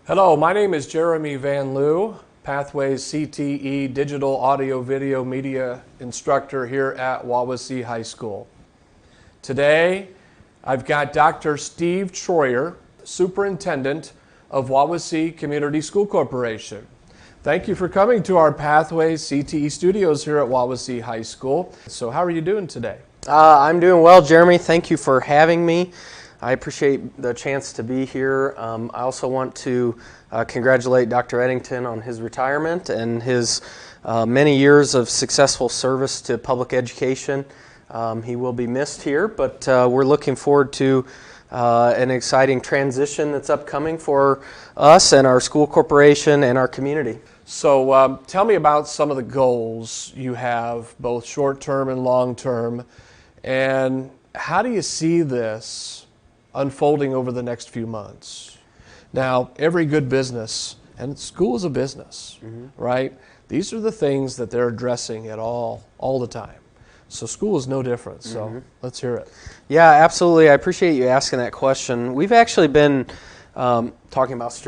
Hello, my name is Jeremy Van Loo, Pathways CTE Digital Audio Video Media Instructor here at Wawasee High School. Today, I've got Dr. Steve Troyer, Superintendent of Wawasee Community School Corporation. Thank you for coming to our Pathways CTE studios here at Wawasee High School. So how are you doing today? I'm doing well, Jeremy. Thank you for having me. I appreciate the chance to be here. I also want to congratulate Dr. Eddington on his retirement and his many years of successful service to public education. He will be missed here, but we're looking forward to an exciting transition that's upcoming for us and our school corporation and our community. So tell me about some of the goals you have, both short-term and long-term, and how do you see this unfolding over the next few months? Now, every good business, and school is a business, right? These are the things that they're addressing at all the time. So school is no different, so let's hear it. Yeah, absolutely. I appreciate you asking that question. We've actually been talking about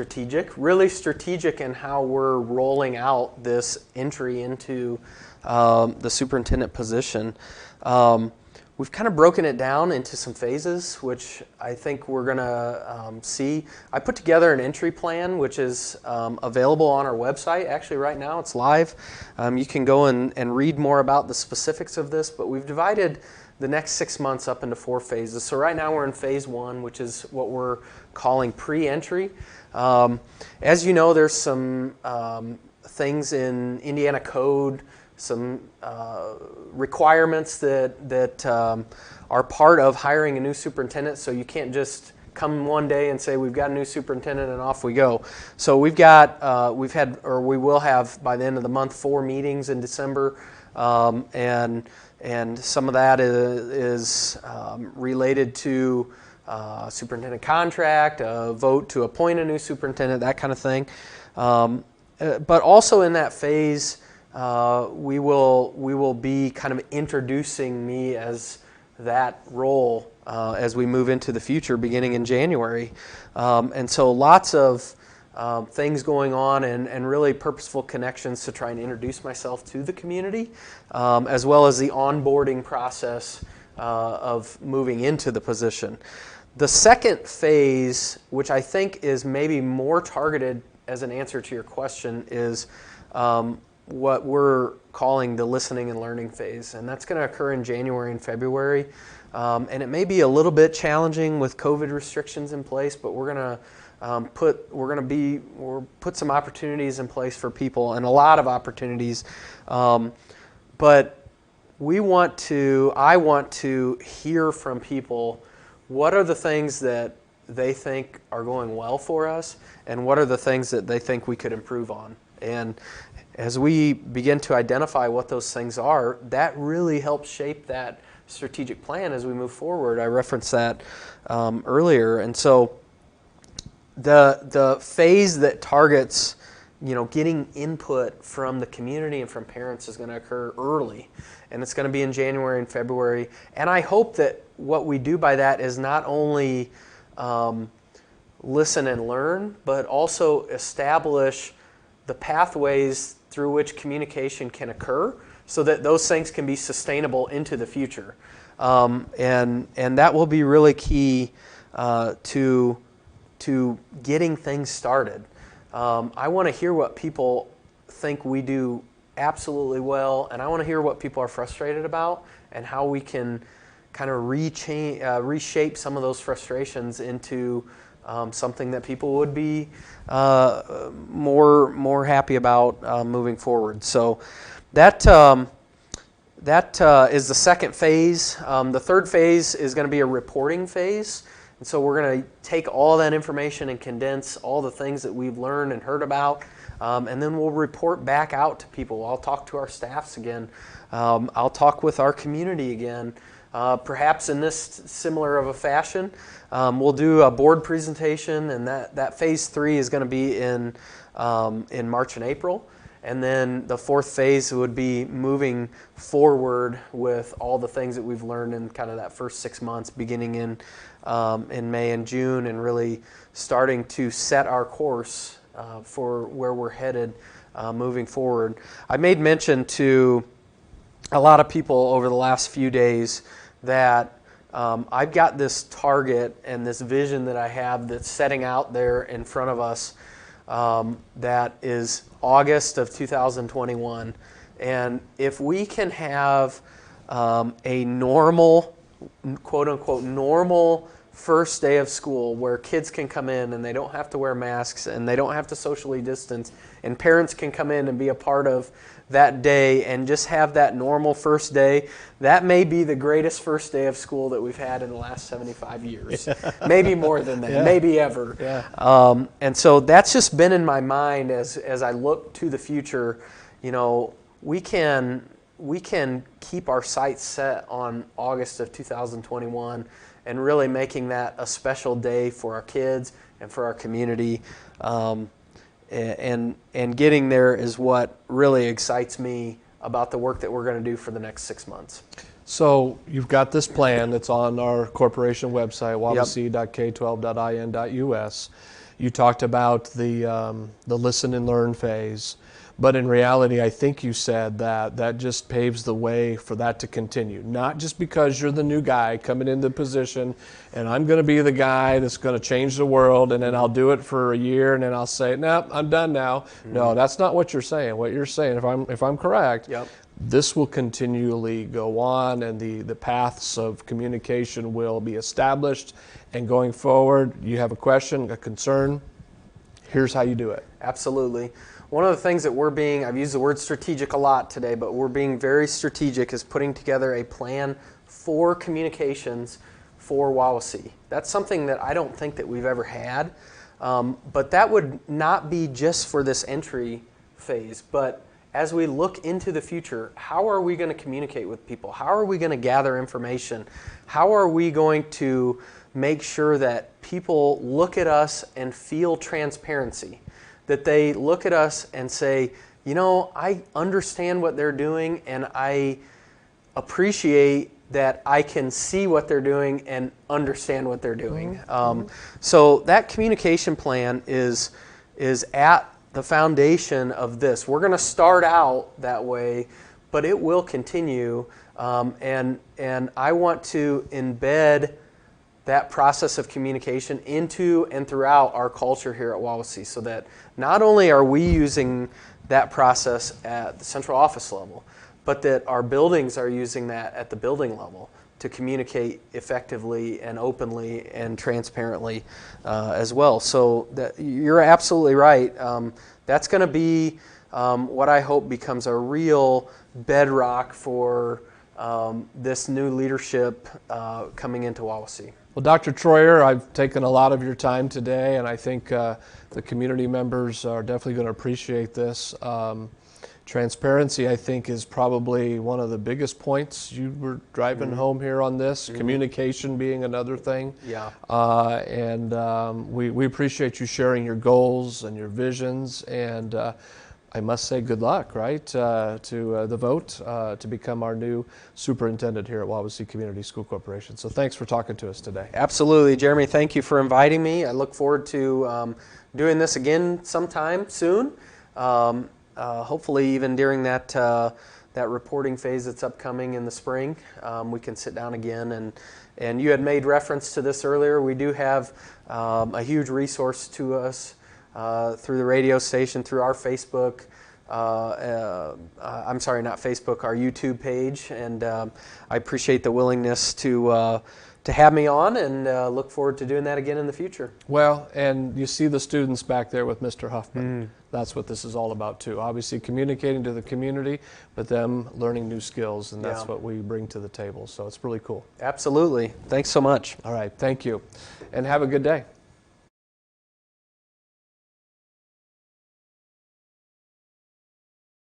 really strategic in how we're rolling out this entry into the superintendent position. We've kind of broken it down into some phases, which I think we're going to see. I put together an entry plan, which is available on our website. Actually, right now it's live. You can go and read more about the specifics of this, but we've divided the next 6 months up into 4 phases. So right now we're in phase 1, which is what we're calling pre-entry. As you know, there's some things in Indiana code, some requirements that are part of hiring a new superintendent, so you can't just come one day and say we've got a new superintendent and off we go. So we will have by the end of the month 4 meetings in December, and some of that is related to superintendent contract, a vote to appoint a new superintendent, that kind of thing. But also in that phase, we will be kind of introducing me as that role as we move into the future beginning in January. And so lots of things going on and really purposeful connections to try and introduce myself to the community, as well as the onboarding process of moving into the position. The second phase, which I think is maybe more targeted as an answer to your question, is what we're calling the listening and learning phase, and that's going to occur in January and February. And it may be a little bit challenging with COVID restrictions in place, but we're going to put some opportunities in place for people, and a lot of opportunities. But I want to hear from people. What are the things that they think are going well for us, and what are the things that they think we could improve on? And as we begin to identify what those things are, that really helps shape that strategic plan as we move forward. I referenced that earlier. And so the phase that targets getting input from the community and from parents is going to occur early, and it's going to be in January and February. And I hope that what we do by that is not only listen and learn, but also establish the pathways through which communication can occur so that those things can be sustainable into the future. And that will be really key to getting things started. I want to hear what people think we do absolutely well, and I want to hear what people are frustrated about and how we can kind of reshape some of those frustrations into something that people would be more happy about moving forward. So that is the second phase. The third phase is going to be a reporting phase. And so we're going to take all that information and condense all the things that we've learned and heard about, and then we'll report back out to people. I'll talk to our staffs again. I'll talk with our community again. Perhaps in this similar of a fashion, we'll do a board presentation, and that phase 3 is going to be in March and April. And then the fourth phase would be moving forward with all the things that we've learned in kind of that first 6 months, beginning in May and June, and really starting to set our course for where we're headed moving forward. I made mention to a lot of people over the last few days that I've got this target and this vision that I have that's setting out there in front of us that is August of 2021. And if we can have a normal, quote unquote, normal first day of school where kids can come in and they don't have to wear masks and they don't have to socially distance, and parents can come in and be a part of that day and just have that normal first day, that may be the greatest first day of school that we've had in the last 75 years. Maybe more than that, maybe ever. And so that's just been in my mind as I look to the future. You know, we can keep our sights set on August of 2021 and really making that a special day for our kids and for our community. And getting there is what really excites me about the work that we're going to do for the next 6 months. So you've got this plan that's on our corporation website, wabasee.k12.in.us. You talked about the listen and learn phase. But in reality, I think you said that just paves the way for that to continue. Not just because you're the new guy coming into the position and I'm going to be the guy that's going to change the world and then I'll do it for a year and then I'll say, nope, I'm done now. No, that's not what you're saying. What you're saying, if I'm correct, this will continually go on and the paths of communication will be established. And going forward, you have a question, a concern, here's how you do it. Absolutely. One of the things that I've used the word strategic a lot today, but we're being very strategic, is putting together a plan for communications for Wawasee. That's something that I don't think that we've ever had, but that would not be just for this entry phase, but as we look into the future, how are we going to communicate with people? How are we going to gather information? How are we going to make sure that people look at us and feel transparency? That they look at us and say, you know, I understand what they're doing and I appreciate that I can see what they're doing and understand what they're doing. So that communication plan is at the foundation of this. We're going to start out that way, but it will continue. And I want to embed that process of communication into and throughout our culture here at Wawasee, so that not only are we using that process at the central office level, but that our buildings are using that at the building level to communicate effectively and openly and transparently as well. So you're absolutely right. That's going to be what I hope becomes a real bedrock for this new leadership coming into Wawasee. Well, Dr. Troyer, I've taken a lot of your time today, and I think the community members are definitely going to appreciate this. Transparency, I think, is probably one of the biggest points you were driving home here on this, communication being another thing. We appreciate you sharing your goals and your visions, and I must say good luck, right, to the vote to become our new superintendent here at Wawasee Community School Corporation. So thanks for talking to us today. Absolutely. Jeremy, thank you for inviting me. I look forward to doing this again sometime soon, hopefully even during that reporting phase that's upcoming in the spring. We can sit down again. And you had made reference to this earlier. We do have a huge resource to us through the radio station, through our Facebook, I'm sorry, not Facebook, our YouTube page, and I appreciate the willingness to have me on, and look forward to doing that again in the future. Well, and you see the students back there with Mr. Huffman. That's what this is all about too. Obviously communicating to the community, but them learning new skills, and that's what we bring to the table. So it's really cool. Absolutely. Thanks so much. All right, thank you, and have a good day.